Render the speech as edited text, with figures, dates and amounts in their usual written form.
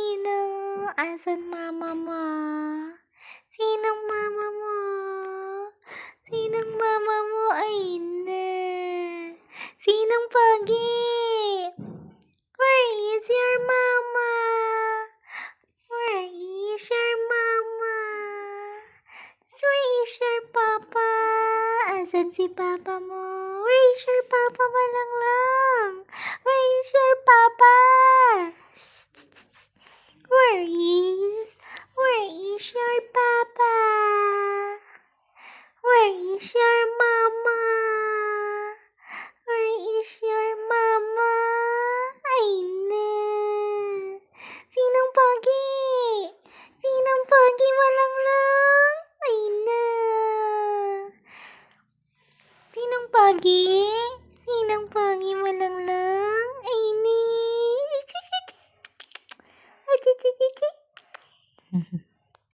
Sino? Asan mama mo? Sinong mama mo? Sinong mama mo? Ay na. Sinong pogi? Where is your mama? Where is your mama? Where is your papa? Asan si papa mo? Where is your papa, malanglang? Where is your papa? Where is your papa? Where is your mama? Where is your mama? Ay na. Sinong pogi? Sinong pogi, malanglang? Ay na. Sinong pogi? Sinong pogi, malanglang?